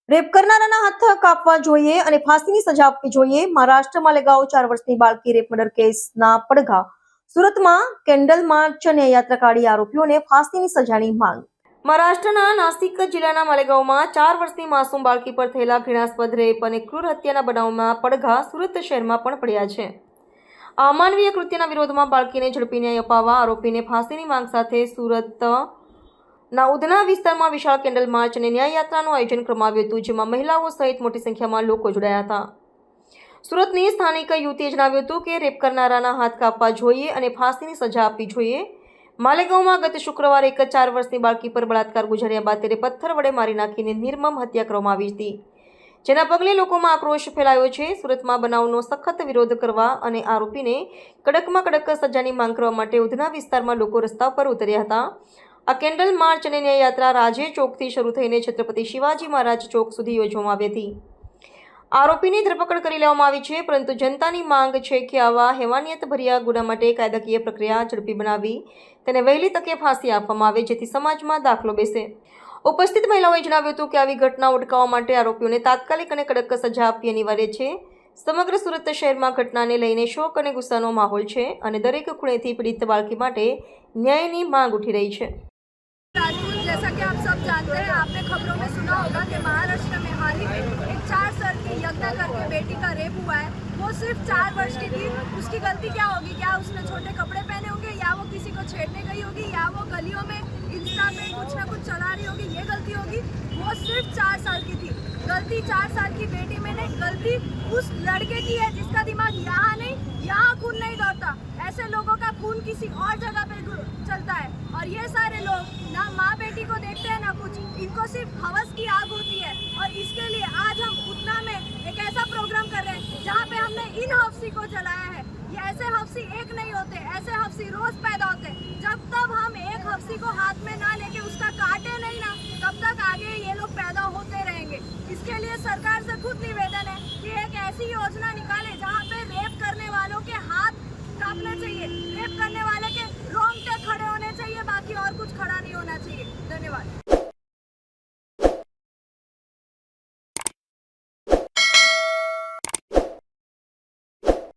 Rape કરનારાના હાથ કાપવા જોઈએ અને ફાંસીની સજા આપવી જોઈએ। મહારાષ્ટ્ર માલેગાંવ 4 વર્ષની બાળકી રેપ મર્ડર કેસના પડઘા। સુરતમાં કેન્ડલ માર્ચ અને યાત્રા કાઢી આરોપીઓને ફાંસીની સજાની માંગ। મહારાષ્ટ્રના નાસિક જિલ્લાના માલેગાંવમાં 4 વર્ષની માસૂમ બાળકી પર થયેલા ઘૃણાસ્પદ રેપ અને ક્રૂર હત્યાના બનાવમાં પડઘા સુરત શહેરમાં પણ પડ્યા છે। આ અમાનવીય કૃત્યના વિરોધમાં બાળકીને ઝડપી ન્યાય અપાવવા આરોપીને ફાંસીની માંગ સાથે સુરતના ઉધના વિસ્તારમાં વિશાળ કેન્ડલ માર્ચ અને ન્યાય યાત્રાનું આયોજન કરવામાં આવ્યું હતું, જેમાં મહિલાઓ સહિત મોટી સંખ્યામાં લોકો જોડાયા હતા। સુરતની સ્થાનિક યુવતીએ જણાવ્યું હતું કે રેપ કરનારાના હાથ કાપવા જોઈએ અને ફાંસીની સજા આપવી જોઈએ। માલેગાંવમાં ગત શુક્રવારે એક 4 વર્ષની બાળકી પર બળાત્કાર ગુજાર્યા બાદ તેને પથ્થર વડે મારી નાખીને નિર્મમ હત્યા કરવામાં આવી હતી, જેના પગલે લોકોમાં આક્રોશ ફેલાયો છે। સુરતમાં બનાવનો સખત વિરોધ કરવા અને આરોપીને કડકમાં કડક સજાની માંગ કરવા માટે ઉધના વિસ્તારમાં લોકો રસ્તા પર ઉતર્યા હતા। આ કેન્ડલ માર્ચ અને ન્યાય યાત્રા રાજે ચોકથી શરૂ થઈને છત્રપતિ શિવાજી મહારાજ ચોક સુધી યોજવામાં આવી હતી। આરોપીની ધરપકડ કરી લેવામાં આવી છે, પરંતુ જનતાની માંગ છે કે આવા હેવાનિયતભર્યા ગુના માટે કાયદાકીય પ્રક્રિયા ઝડપી બનાવી તેને વહેલી તકે ફાંસી આપવામાં આવે, જેથી સમાજમાં દાખલો બેસે। ઉપસ્થિત મહિલાઓએ જણાવ્યું હતું કે આવી ઘટનાઓ અટકાવવા માટે આરોપીઓને તાત્કાલિક અને કડક સજા આપવી અનિવાર્ય છે। સમગ્ર સુરત શહેરમાં ઘટનાને લઈને શોક અને ગુસ્સાનો માહોલ છે અને દરેક ખૂણેથી પીડિત બાળકી માટે ન્યાયની માંગ ઉઠી રહી છે। राजपूत, जैसा कि आप सब जानते हैं, आपने खबरों में सुना होगा कि महाराष्ट्र में हाल ही में एक 4 साल की यज्ञा करके बेटी का रेप हुआ है। वो सिर्फ 4 वर्ष की थी। उसकी गलती क्या होगी? क्या उसने छोटे कपड़े पहने होंगे, या वो किसी को छेड़ने गई होगी, या वो गलियों में इंस्टा पे कुछ ना कुछ चला रही होगी, ये गलती होगी? वो सिर्फ 4 साल की थी। गलती 4 साल की बेटी में नहीं, गलती उस लड़के की है जिसका दिमाग यहाँ नहीं, यहाँ खून नहीं दौड़ता। ऐसे लोगों का खून किसी और जगह पे चलता है, और ये सारे लोग ना माँ बेटी को देखते हैं ना कुछ, इनको सिर्फ हवस की आग होती है। और इसके लिए आज हम उतना में एक ऐसा प्रोग्राम कर रहे हैं जहाँ पे हमने इन हफ्सी को जलाया है। ये ऐसे हफ्सी एक नहीं होते, ऐसे हफ्सी रोज पैदा होते हैं। जब तक हम एक हफ्सी को हाथ में ना लेके उसका काटे नहीं ना, तब तक आगे ये लोग पैदा होते रहेंगे। इसके लिए सरकार से खुद निवेदन है कि एक ऐसी योजना निकाले जहाँ पे रेप करने वालों के हाथ काटने चाहिए, रेप करने वाले के रोंगटे खड़े होने चाहिए, बाकी और कुछ खड़ा नहीं होना चाहिए। धन्यवाद।